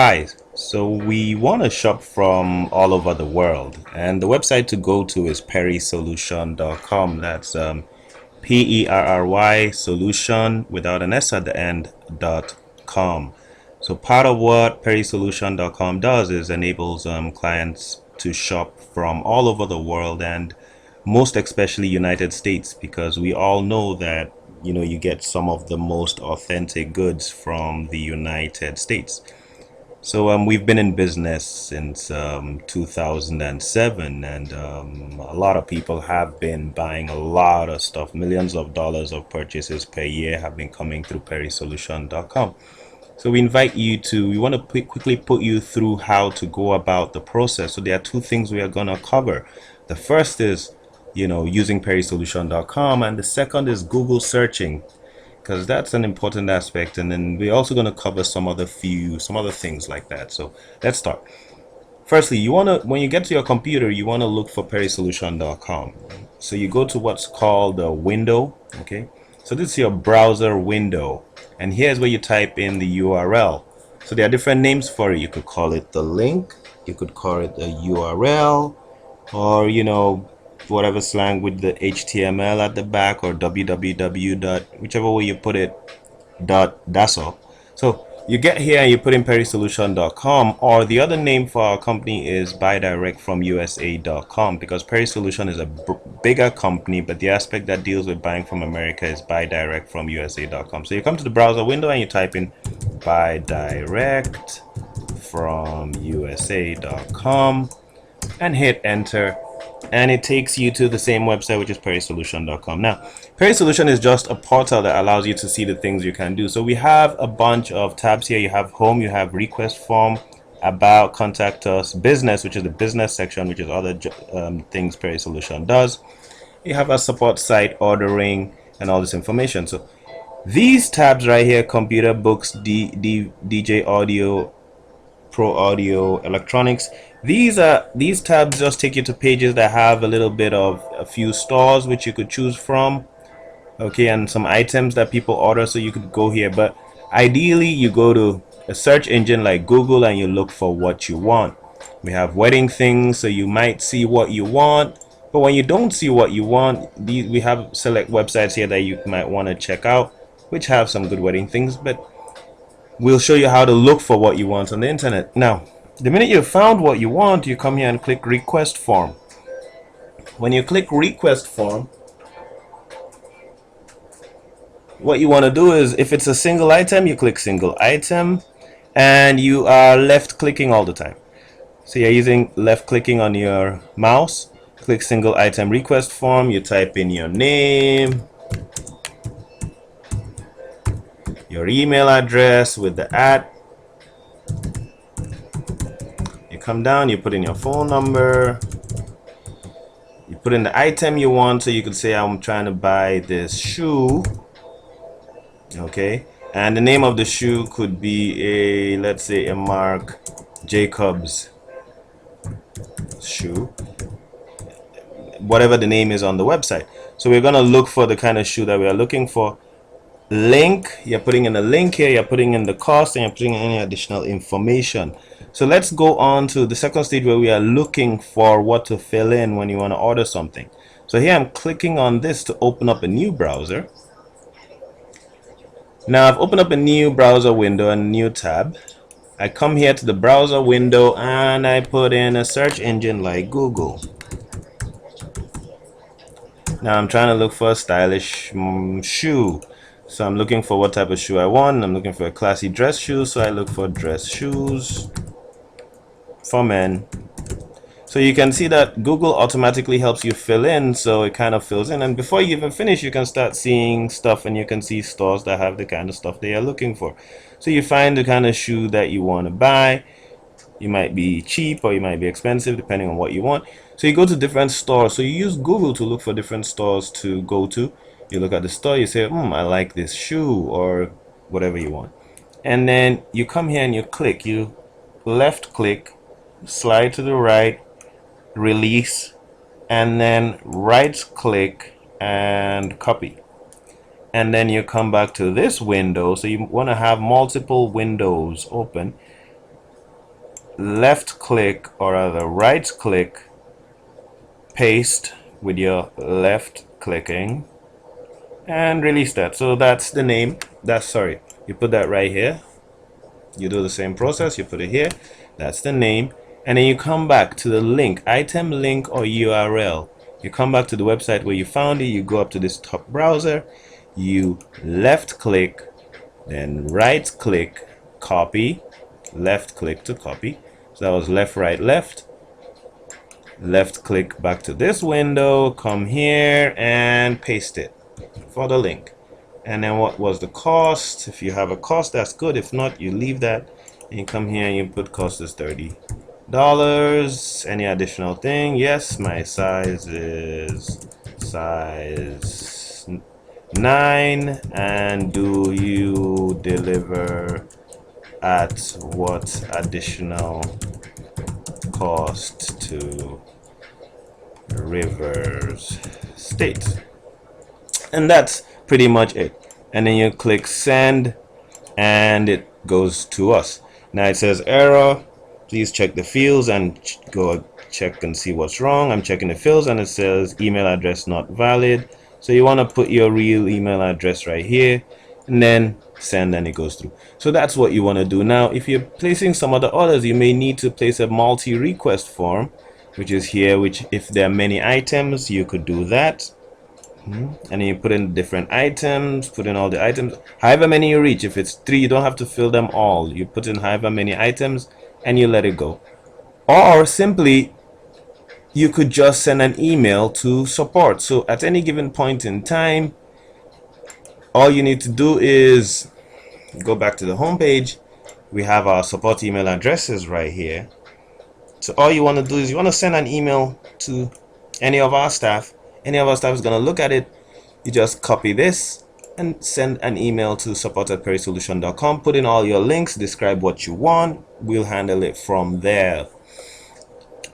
Hi, so we want to shop from all over the world, and the website to go to is perrysolution.com. That's Perry solution without an S at the end .com. So part of what perrysolution.com does is enables clients to shop from all over the world, and most especially United States, because we all know that you get some of the most authentic goods from the United States. So we've been in business since 2007, and a lot of people have been buying a lot of stuff. Millions of dollars of purchases per year have been coming through perrysolution.com. So we want to quickly put you through how to go about the process. So there are two things we are going to cover. The first is, using perrysolution.com, and the second is Google searching, because that's an important aspect. And then we're also going to cover some other things like that. So let's start. Firstly, when you get to your computer, you want to look for perrysolution.com. So you go to what's called a window. Okay, so this is your browser window, and here's where you type in the URL. So there are different names for it. You could call it the link, you could call it a URL, or whatever slang with the HTML at the back, or www dot, whichever way you put it, dot, that's all. So you get here and you put in perrysolution.com, or the other name for our company is buydirectfromusa.com, because Perry Solution is a bigger company, but the aspect that deals with buying from America is buydirectfromusa.com. So you come to the browser window and you type in buydirectfromusa.com and hit enter, and it takes you to the same website, which is perrysolution.com. Now, Perry Solution is just a portal that allows you to see the things you can do. So we have a bunch of tabs here. You have home, you have request form, about, contact us, business, which is the business section, which is other things Perry Solution does. You have a support site, ordering, and all this information. So these tabs right here: computer, books, DJ audio, pro audio, electronics. These tabs just take you to pages that have a little bit of a few stores which you could choose from, okay, and some items that people order, so you could go here. But ideally you go to a search engine like Google and you look for what you want. We have wedding things, so you might see what you want, but when you don't see what you want, we have select websites here that you might want to check out, which have some good wedding things, but we'll show you how to look for what you want on the internet. Now, the minute you've found what you want, you come here and click request form. When you click request form, what you want to do is, if it's a single item, you click single item, and you are left clicking all the time. So you're using left clicking on your mouse. Click single item request form, you type in your name, your email address with the @ come down, you put in your phone number, you put in the item you want. So you could say, I'm trying to buy this shoe, okay, and the name of the shoe could be let's say a Marc Jacobs shoe, whatever the name is on the website. So we're gonna look for the kind of shoe that we are looking for. Link, you're putting in a link here, you're putting in the cost, and you're putting in any additional information. So let's go on to the second stage, where we are looking for what to fill in when you want to order something. So here I'm clicking on this to open up a new browser. Now I've opened up a new browser window and a new tab. I come here to the browser window and I put in a search engine like Google. Now I'm trying to look for a stylish shoe. So I'm looking for what type of shoe I want. I'm looking for a classy dress shoe, so I look for dress shoes for men. So you can see that Google automatically helps you fill in, so it kind of fills in, and before you even finish, you can start seeing stuff, and you can see stores that have the kind of stuff they are looking for. So you find the kind of shoe that you want to buy. You might be cheap or you might be expensive, depending on what you want. So you go to different stores. So you use Google to look for different stores to go to. You look at the store, you say, I like this shoe, or whatever you want, and then you come here and you click, you left click, slide to the right, release, and then right click and copy, and then you come back to this window. So you want to have multiple windows open. left click, or rather right click, paste with your left clicking, and release that. So that's the name. Sorry, you put that right here. You do the same process, you put it here, that's the name, and then you come back to the link, item link or URL. You come back to the website where you found it, you go up to this top browser, you left click, then right click, copy, left click to copy. So that was left, right, left. Left click back to this window, come here and paste it for the link. And then what was the cost? If you have a cost, that's good. If not, you leave that and you come here and you put cost is $30. Any additional thing? Yes, my size is size 9, and do you deliver at what additional cost to Rivers State? And that's pretty much it. And then you click send and it goes to us. Now it says error, please check the fields, and go check and see what's wrong. I'm checking the fields and it says email address not valid. So you want to put your real email address right here and then send, and it goes through. So that's what you want to do. Now if you're placing some other orders, you may need to place a multi-request form, which is here, which if there are many items you could do that. And then you put in different items, put in all the items, however many you reach. If it's 3, you don't have to fill them all. You put in however many items and you let it go. Or simply you could just send an email to support. So at any given point in time, all you need to do is go back to the home page. We have our support email addresses right here. So all you want to do is you want to send an email to any of our staff. Any of our staff is going to look at it. You just copy this and send an email to support@perisolution.com. Put in all your links, describe what you want. We'll handle it from there.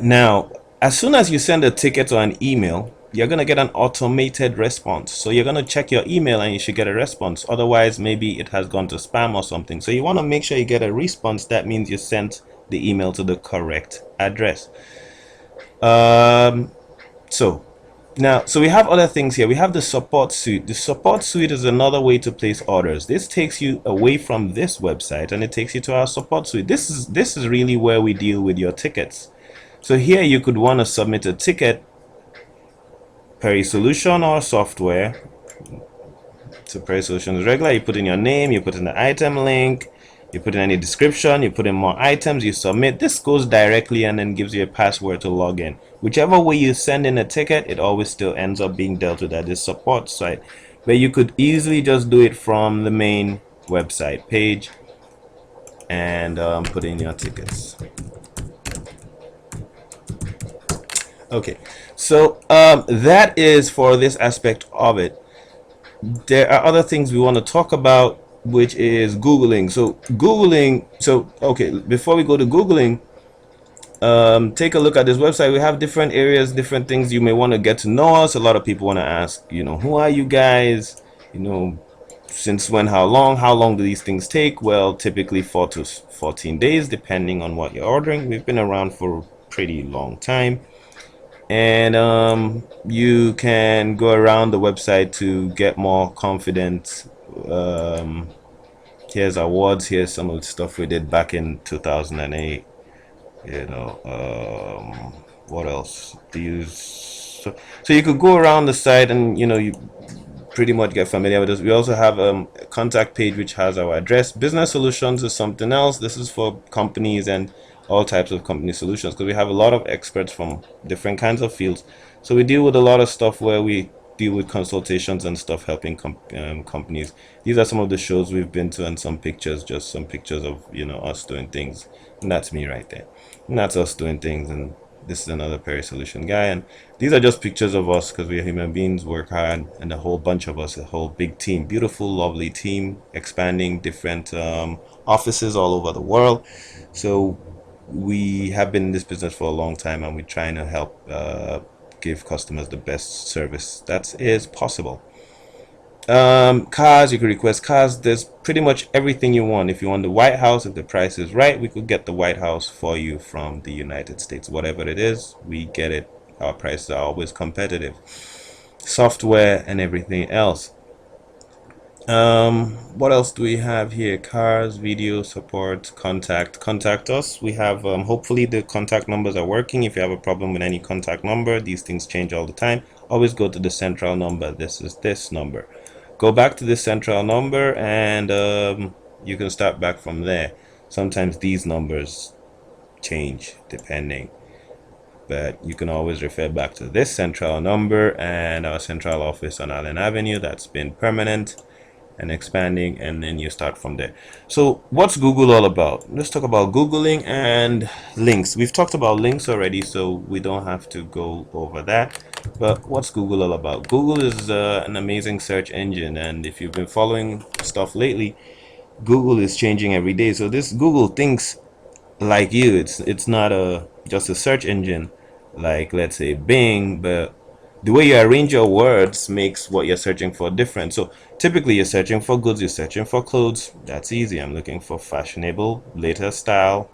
Now, as soon as you send a ticket or an email, you're going to get an automated response. So you're going to check your email and you should get a response. Otherwise, maybe it has gone to spam or something. So you want to make sure you get a response. That means you sent the email to the correct address. So we have other things here. We have the support suite. The support suite is another way to place orders. This takes you away from this website and it takes you to our support suite. This is really where we deal with your tickets. So here you could want to submit a ticket, Perisolution or software. So Perisolution is regular. You put in your name, you put in the item link, you put in any description, you put in more items, you submit. This goes directly and then gives you a password to log in. Whichever way you send in a ticket, it always still ends up being dealt with at the support site. But you could easily just do it from the main website page and put in your tickets. Okay, so that is for this aspect of it. There are other things we want to talk about, which is Googling. Okay, before we go to Googling, take a look at this website. We have different areas, different things you may want to get to know us. A lot of people want to ask, who are you guys? Since when, how long do these things take? Well, typically 4 to 14 days, depending on what you're ordering. We've been around for a pretty long time. And you can go around the website to get more confident. Here's awards. Here's some of the stuff we did back in 2008. What else? So you could go around the site and you pretty much get familiar with us. We also have a contact page which has our address. Business Solutions is something else. This is for companies and all types of company solutions, because we have a lot of experts from different kinds of fields. So we deal with a lot of stuff where we deal with consultations and stuff, helping companies. These are some of the shows we've been to and some pictures, just some pictures of us doing things. And that's me right there. And that's us doing things. And this is another Perisolution guy. And these are just pictures of us, because we're human beings, work hard, and a whole bunch of us, a whole big team, beautiful, lovely team, expanding different offices all over the world. So we have been in this business for a long time, and we're trying to help give customers the best service that is possible. Cars, you could request cars. There's pretty much everything you want. If you want the White House, if the price is right, we could get the White House for you from the United States. Whatever it is, we get it. Our prices are always competitive. Software and everything else. What else do we have here? Cars, video support, contact us. We have hopefully the contact numbers are working. If you have a problem with any contact number, these things change all the time. Always go to the central number. This is this number. Go back to the central number, and you can start back from there. Sometimes these numbers change depending, but you can always refer back to this central number and our central office on Allen Avenue. That's been permanent and expanding, and then you start from there. So what's Google all about? Let's talk about Googling and links. We've talked about links already, so we don't have to go over that. But what's Google all about? Google is an amazing search engine, and if you've been following stuff lately, Google is changing every day. So this Google thinks like you. It's not just a search engine like, let's say, Bing, but the way you arrange your words makes what you're searching for different. So typically you're searching for goods, you're searching for clothes. That's easy. I'm looking for fashionable, latest style.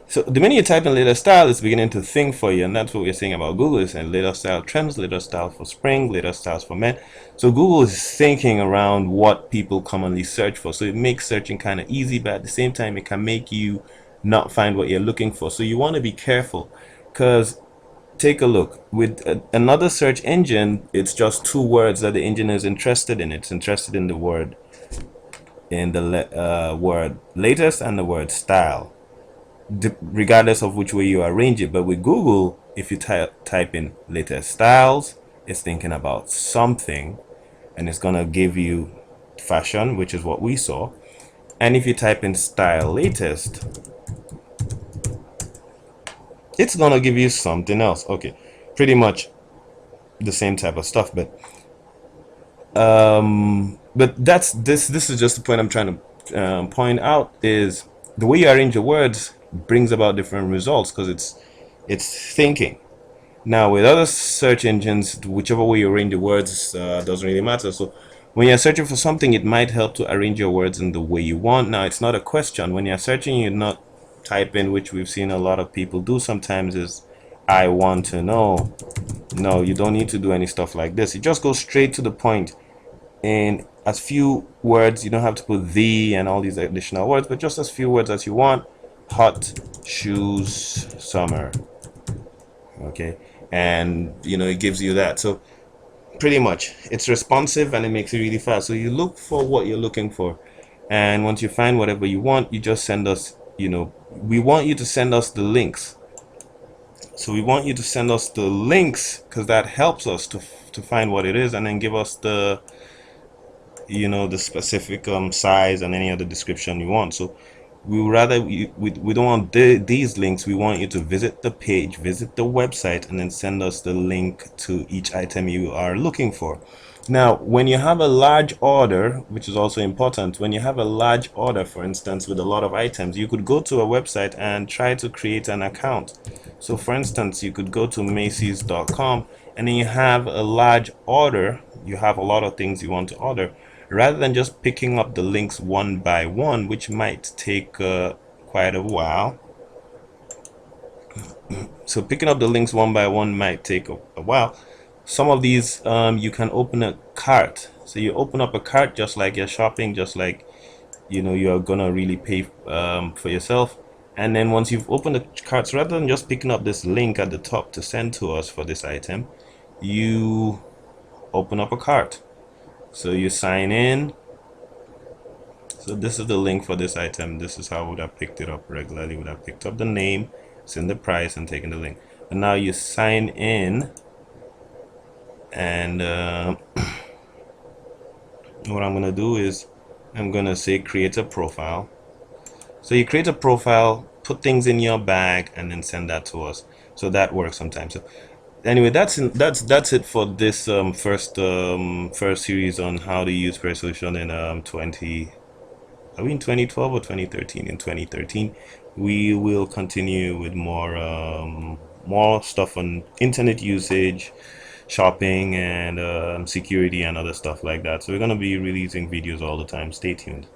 So the minute you type in latest style, it's beginning to think for you, and that's what we're saying about Google. Is saying latest style trends, latest style for spring, latest styles for men. So Google is thinking around what people commonly search for. So it makes searching kind of easy, but at the same time, it can make you not find what you're looking for. So you want to be careful, because take a look with another search engine. It's just two words that the engine is interested in. It's interested in the word word latest and the word style, regardless of which way you arrange it. But with Google, if you type in latest styles, it's thinking about something, and it's gonna give you fashion, which is what we saw. And if you type in style latest, it's gonna give you something else. Okay, pretty much the same type of stuff, but that's this is just the point I'm trying to point out, is the way you arrange your words brings about different results, because it's thinking. Now with other search engines, whichever way you arrange the words doesn't really matter. So when you're searching for something, it might help to arrange your words in the way you want. Now it's not a question. When you're searching, you're not typing, which we've seen a lot of people do sometimes, is I want to know. No, you don't need to do any stuff like this. You just go straight to the point in as few words. You don't have to put the and all these additional words, but just as few words as you want. Hot shoes summer. Okay, and it gives you that. So pretty much it's responsive, and it makes it really fast. So you look for what you're looking for, and once you find whatever you want, you just send us, we want you to send us the links. So we want you to send us the links, because that helps us to find what it is, and then give us the the specific size and any other description you want. So we don't want these links. We want you to visit the page, visit the website, and then send us the link to each item you are looking for. Now when you have a large order, which is also important, when you have a large order, for instance, with a lot of items, you could go to a website and try to create an account. So for instance, you could go to Macy's.com, and then you have a large order, you have a lot of things you want to order. Rather than just picking up the links one by one, which might take quite a while. So picking up the links one by one might take a while. Some of these you can open a cart. So you open up a cart just like you're shopping, just like you're gonna really pay for yourself. And then once you've opened the carts, rather than just picking up this link at the top to send to us for this item, you open up a cart. So you sign in. So this is the link for this item. This is how I would have picked it up regularly. Would have picked up the name, send the price, and taken the link. And now you sign in, and what I'm gonna do is I'm gonna say create a profile. So you create a profile, put things in your bag, and then send that to us. So that works sometimes. So anyway, that's it for this first series on how to use Prairie Solution in 2012 or 2013. In 2013 we will continue with more stuff on internet usage, shopping and security and other stuff like that. So we're going to be releasing videos all the time. Stay tuned.